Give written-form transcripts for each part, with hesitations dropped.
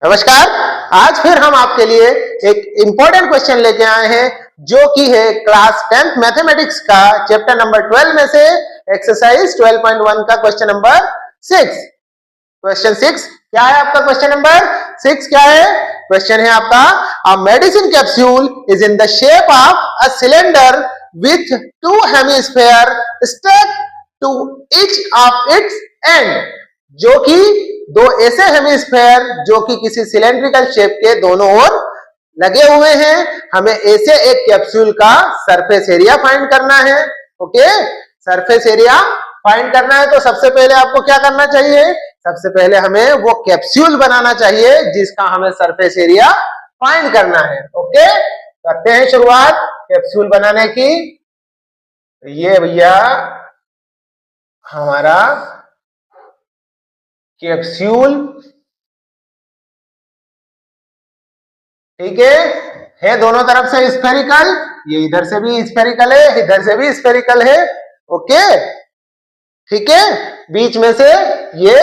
नमस्कार। आज फिर हम आपके लिए एक इंपॉर्टेंट क्वेश्चन लेके आए हैं जो कि है क्लास 10th मैथमेटिक्स का चैप्टर नंबर 12 में से एक्सरसाइज 12.1 का क्वेश्चन नंबर 6। क्वेश्चन 6 क्या है आपका? क्वेश्चन नंबर 6 क्या है? क्वेश्चन है आपका, a medicine capsule is in the shape of a cylinder with two hemisphere stuck to each of its end. जो कि दो ऐसे हेमिस्फेयर जो कि किसी सिलेंड्रिकल शेप के दोनों ओर लगे हुए हैं। हमें ऐसे एक कैप्सूल का सरफेस एरिया फाइंड करना है। ओके, सरफेस एरिया फाइंड करना है तो सबसे पहले आपको क्या करना चाहिए? सबसे पहले हमें वो कैप्सूल बनाना चाहिए जिसका हमें सरफेस एरिया फाइंड करना है। ओके, करते हैं शुरुआत कैप्सूल बनाने की। ये भैया हमारा कैप्सूल, ठीक है दोनों तरफ से स्फेरिकल, ये इधर से भी स्फेरिकल है, इधर से भी स्फेरिकल है। ओके, ठीक है, बीच में से ये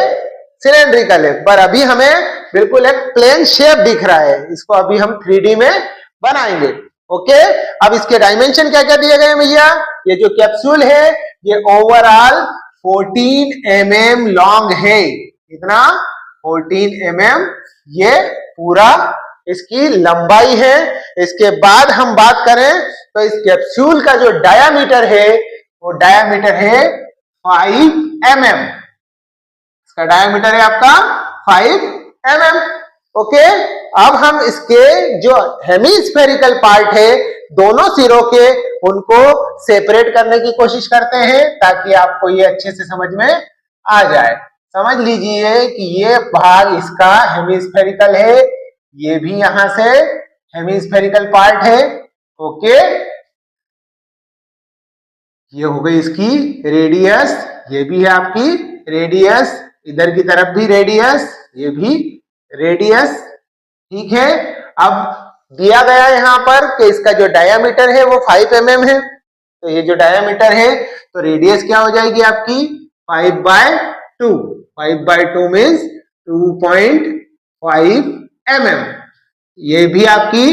सिलेंड्रिकल है, पर अभी हमें बिल्कुल एक प्लेन शेप दिख रहा है। इसको अभी हम 3D में बनाएंगे। ओके, अब इसके डायमेंशन क्या क्या दिए गए हैं भैया? ये जो कैप्सूल है ये ओवरऑल 14 mm लॉन्ग है। कितना? 14 mm ये पूरा इसकी लंबाई है। इसके बाद हम बात करें तो इस कैप्सूल का जो डायामीटर है वो डायामीटर है 5 mm। इसका डायामीटर है आपका 5 mm। ओके, अब हम इसके जो हेमिस्फेरिकल पार्ट है दोनों सिरों के, उनको सेपरेट करने की कोशिश करते हैं ताकि आपको ये अच्छे से समझ में आ जाए। समझ लीजिए कि ये भाग इसका हेमिस्फेरिकल है, ये भी यहां से हेमिस्फेरिकल पार्ट है। ओके, ये हो गई इसकी रेडियस, ये भी है आपकी रेडियस, इधर की तरफ भी रेडियस, ये भी रेडियस। ठीक है, अब दिया गया यहाँ पर कि इसका जो डायामीटर है वो 5 mm है, तो ये जो डायामीटर है तो रेडियस क्या हो जाएगी आपकी 5/2। 5/2 मीन्स 2.5 mm। ये भी आपकी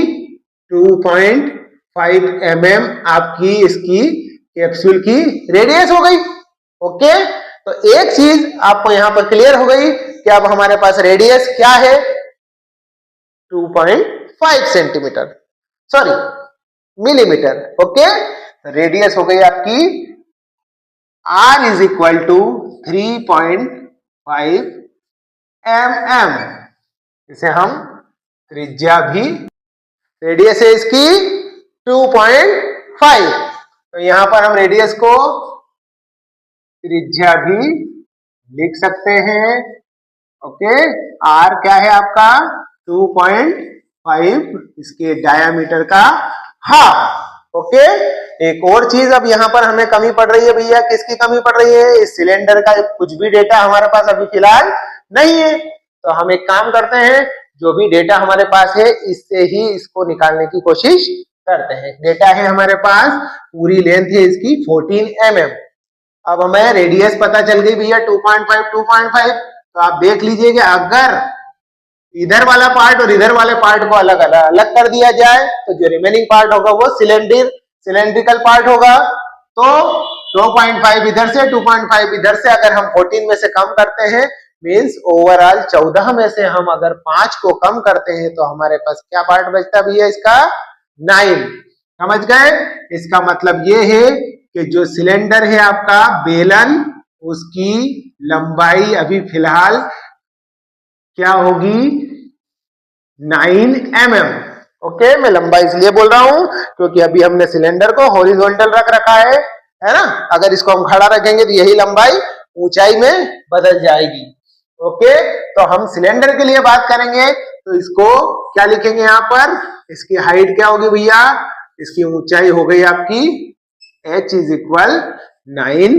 2.5 mm आपकी इसकी कैप्सूल की रेडियस हो गई। ओके, तो एक चीज आपको यहां पर क्लियर हो गई कि अब हमारे पास रेडियस क्या है? 2.5 centimetre, sorry millimetre. Okay, radius हो गई आपकी R is equal to 3.5 mm। इसे हम त्रिज्या भी, रेडियस है इसकी 2.5, तो यहां पर हम रेडियस को त्रिज्या भी लिख सकते हैं। ओके, R क्या है आपका 2.5, इसके डायामीटर का हाफ। ओके, एक और चीज अब यहां पर हमें कमी पड़ रही है भैया, किसकी कमी पड़ रही है? इस सिलेंडर का कुछ भी डेटा हमारे पास अभी फिलहाल नहीं है, तो हम एक काम करते हैं, जो भी डेटा हमारे पास है इससे ही इसको निकालने की कोशिश करते हैं। डेटा है हमारे पास, पूरी लेंथ है इसकी 14 mm। अब हमें रेडियस पता चल गई भैया 2.5, तो आप देख लीजिए कि अगर इधर वाला पार्ट और इधर वाले पार्ट को अलग अलग अलग कर दिया जाए तो जो रिमेनिंग पार्ट होगा वो सिलेंड्रिकल पार्ट होगा। तो 2.5 इधर से, 2.5 इधर से अगर हम 14 में से कम करते हैं, मीन्स ओवरऑल 14 में से हम अगर 5 को कम करते हैं तो हमारे पास क्या पार्ट बचता भी है इसका? 9। समझ गए? इसका मतलब ये है कि जो सिलेंडर है आपका बेलन, उसकी लंबाई अभी फिलहाल क्या होगी? 9 mm। ओके, मैं लंबाई इसलिए बोल रहा हूं क्योंकि अभी हमने सिलेंडर को हॉरिजॉन्टल रख रखा है ना? अगर इसको हम खड़ा रखेंगे तो यही लंबाई ऊंचाई में बदल जाएगी। ओके, तो हम सिलेंडर के लिए बात करेंगे तो इसको क्या लिखेंगे यहां पर? इसकी हाइट क्या होगी भैया? इसकी ऊंचाई हो गई आपकी h इज इक्वल 9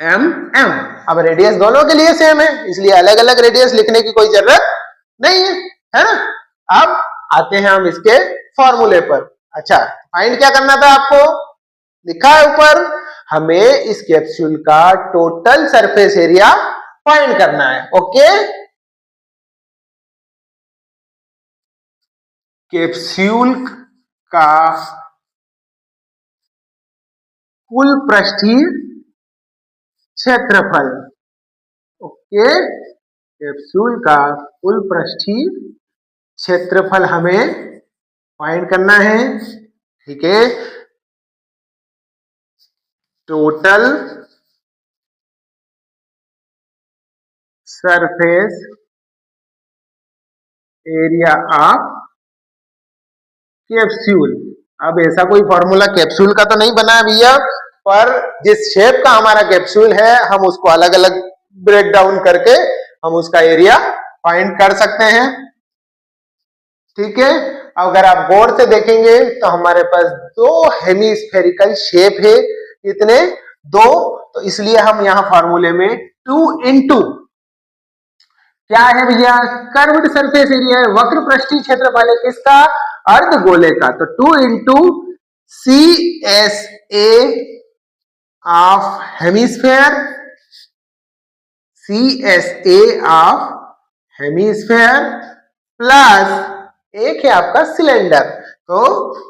mm। अब रेडियस दोनों के लिए सेम है, इसलिए अलग अलग रेडियस लिखने की कोई जरूरत नहीं है ना? अब आते हैं हम इसके फॉर्मूले पर। अच्छा, फाइंड क्या करना था आपको? लिखा है ऊपर, हमें इस कैप्सूल का टोटल सरफेस एरिया फाइंड करना है। ओके, कैप्सूल का कुल पृष्ठीय क्षेत्रफल। ओके, कैप्सूल का कुल पृष्ठीय क्षेत्रफल हमें फाइंड करना है। ठीक है, total surface area of capsule. अब ऐसा कोई फॉर्मूला कैप्सूल का तो नहीं बना है भैया, पर जिस शेप का हमारा कैप्सूल है हम उसको अलग अलग ब्रेक डाउन करके हम उसका एरिया फाइंड कर सकते हैं। ठीक है, अगर आप गौर से देखेंगे तो हमारे पास दो हेमिस्फेरिकल शेप है, कितने, दो, तो इसलिए हम यहां फॉर्मूले में 2 इंटू क्या है भैया, कर्व्ड सरफेस एरिया है, वक्र पृष्ठीय क्षेत्रफल है किसका, अर्धगोले का, तो 2 into CSA of hemisphere, CSA of hemisphere plus एक है आपका सिलेंडर, तो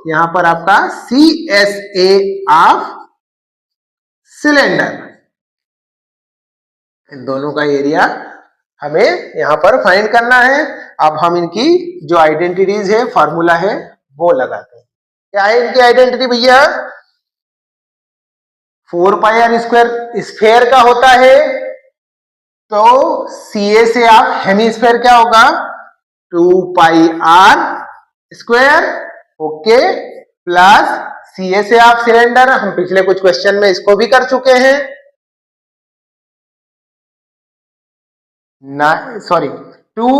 यहां पर आपका CSA ऑफ सिलेंडर, इन दोनों का एरिया हमें यहां पर फाइंड करना है। अब हम इनकी जो आइडेंटिटीज है, फॉर्मूला है, वो लगाते हैं। क्या है इनकी आइडेंटिटी भैया, 4 पाई आर स्क्वायर स्फेयर का होता है, तो CA से आप हेमिस्फेयर क्या होगा, 2 pi r square, okay, plus CA से आप सिलेंडर, हम पिछले कुछ क्वेश्चन में इसको भी कर चुके हैं, सॉरी 2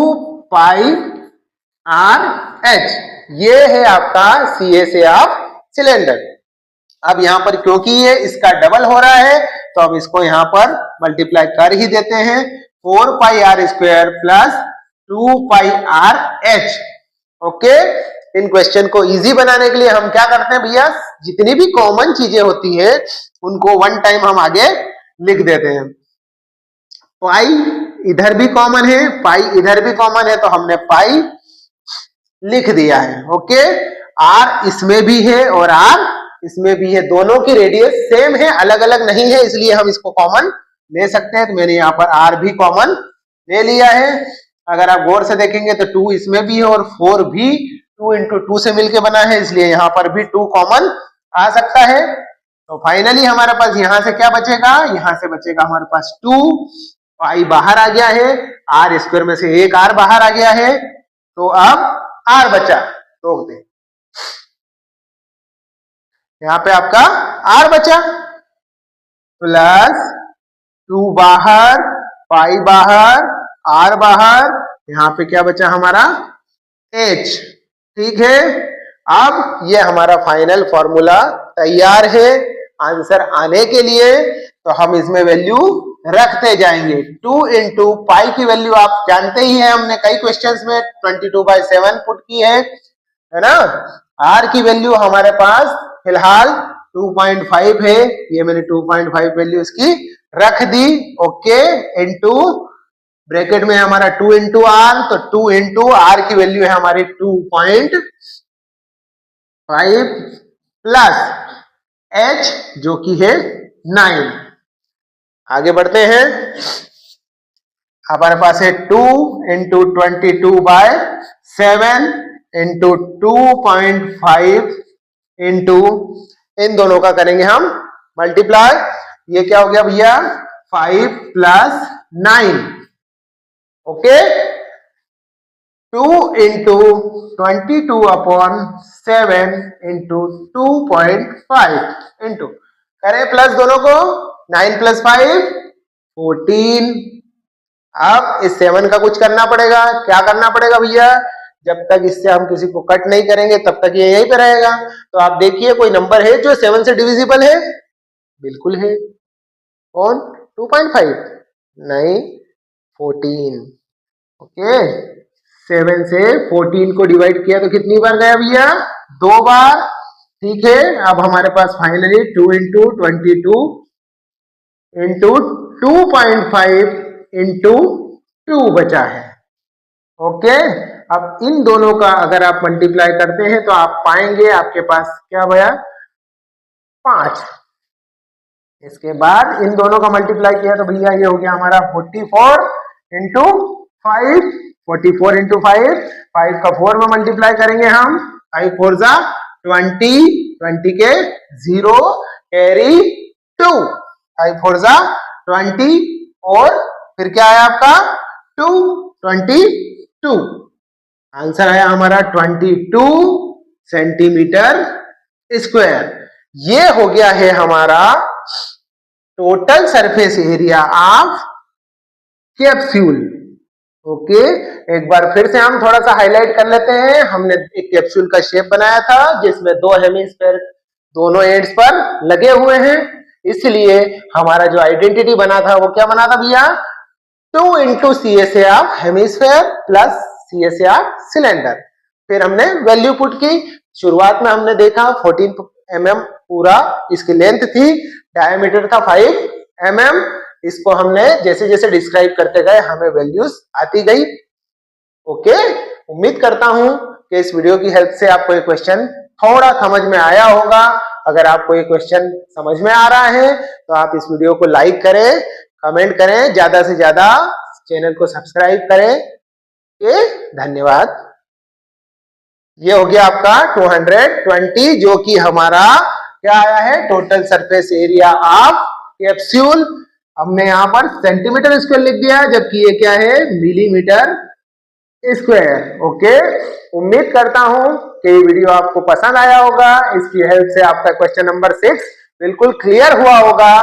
पाई आर एच, ये है आपका CA से आप सिलेंडर। अब यहां पर क्योंकि ये इसका डबल हो रहा है तो अब इसको यहां पर मल्टीप्लाई कर ही देते हैं, 4 pi r square plus 2 pi r h. Okay, इन क्वेश्चन को इजी बनाने के लिए हम क्या करते हैं भैया, जितनी भी कॉमन चीजें होती है उनको वन टाइम हम आगे लिख देते हैं। पाई इधर भी कॉमन है, पाई इधर भी कॉमन है, तो हमने पाई लिख दिया है। ओके, आर इसमें भी है और आर इसमें भी है, दोनों की रेडियस सेम है, अलग अलग नहीं है, इसलिए हम इसको कॉमन ले सकते हैं। तो मैंने यहाँ पर आर भी कॉमन ले लिया है। अगर आप गौर से देखेंगे तो 2 इसमें भी है और 4 भी 2 इंटू 2 से मिलके बना है, इसलिए यहाँ पर भी 2 कॉमन आ सकता है। तो फाइनली हमारे पास यहाँ से क्या बचेगा, यहाँ से बचेगा हमारे पास 2 पाई बाहर आ गया है, आर स्क्वायर में से एक आर बाहर आ गया है, तो अब आर बचा, रोक दे, यहां पे आपका आर बचा, प्लस 2 बाहर, पाई बाहर, आर बाहर, यहां पे क्या बचा हमारा एच। ठीक है, अब ये हमारा फाइनल फॉर्मूला तैयार है आंसर आने के लिए, तो हम इसमें वैल्यू रखते जाएंगे। 2 इंटू पाई की वैल्यू आप जानते ही हैं, हमने कई क्वेश्चंस में 22/7 पुट की है ना। आर की वैल्यू हमारे पास फिलहाल 2.5 है, ये मैंने 2.5 वैल्यू इसकी रख दी। ओके, इंटू ब्रैकेट में हमारा 2 इंटू आर, तो 2 इंटू आर की वैल्यू है हमारी 2.5 प्लस एच जो कि है 9। आगे बढ़ते हैं, हमारे पास है 2 इंटू 22/7 इंटू 2.5 इंटू इन दोनों का करेंगे हम मल्टीप्लाई, ये क्या हो गया भैया 5 plus 9। Okay, 2 into 22/7 into 2.5 into करें प्लस दोनों को, 9 प्लस 5 14। अब इस 7 का कुछ करना पड़ेगा, क्या करना पड़ेगा भैया, जब तक इससे हम किसी को कट नहीं करेंगे तब तक ये यहीं पे रहेगा। तो आप देखिए कोई नंबर है जो 7 से डिविजिबल है, बिल्कुल है, कौन, 2.5 नहीं 14। ओके, 7 से 14 को डिवाइड किया तो कितनी बार गया भैया, 2 बार। ठीक है, अब हमारे पास फाइनली 2 इंटू 22 इंटू 2.5 इंटू 2 बचा है। ओके, अब इन दोनों का अगर आप मल्टीप्लाई करते हैं तो आप पाएंगे आपके पास क्या भैया 5। इसके बाद इन दोनों का मल्टीप्लाई किया तो भैया ये हो गया हमारा 44 इंटू 5, 44 इंटू 5 का 4 में मल्टीप्लाई करेंगे हम, 5 4 जा 20, 20 के 0 कैरी 2, 5 4 जा 20 और फिर क्या आया आपका 2, 22। आंसर आया हमारा 22 सेंटीमीटर स्क्वायर। ये हो गया है हमारा total surface area of capsule. Okay, एक बार फिर से हम थोड़ा सा हाईलाइट कर लेते हैं। हमने एक कैप्सूल का शेप बनाया था जिसमें 2 हेमिस्फीयर दोनों एंड्स पर लगे हुए हैं, इसलिए हमारा जो आइडेंटिटी बना था वो क्या बना था भैया 2 into CSA of hemisphere plus CSA of cylinder. फिर हमने वैल्यू पुट की। शुरुआत में हमने देखा 14 mm पूरा इसकी लेंथ थी, डायमीटर था 5 mm। इसको हमने जैसे जैसे डिस्क्राइब करते गए हमें वैल्यूज आती गई। ओके, उम्मीद करता हूं कि इस वीडियो की हेल्प से आपको ये क्वेश्चन थोड़ा समझ में आया होगा। अगर आपको ये क्वेश्चन समझ में आ रहा है तो आप इस वीडियो को लाइक करें, कमेंट करें, ज्यादा से ज्यादा चैनल को सब्सक्राइब करें। धन्यवाद। ये हो गया आपका 220 जो कि हमारा क्या आया है total surface area of capsule. हमने यहां पर सेंटीमीटर स्क्वायर लिख दिया जबकि ये क्या है मिलीमीटर स्क्वायर। ओके, उम्मीद करता हूं कि ये वीडियो आपको पसंद आया होगा। इसकी हेल्प से आपका क्वेश्चन नंबर 6 बिल्कुल क्लियर हुआ होगा,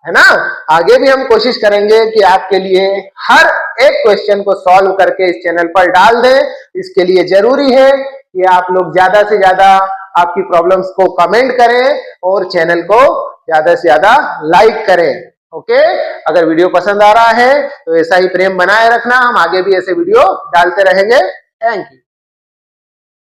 है ना। आगे भी हम कोशिश करेंगे कि आपके लिए हर एक क्वेश्चन को सॉल्व करके इस चैनल पर डाल दें। इसके लिए जरूरी है कि आप लोग ज्यादा से ज्यादा आपकी प्रॉब्लम्स को कमेंट करें और चैनल को ज्यादा से ज्यादा लाइक करें। ओके, अगर वीडियो पसंद आ रहा है तो ऐसा ही प्रेम बनाए रखना, हम आगे भी ऐसे वीडियो डालते रहेंगे। Thank you.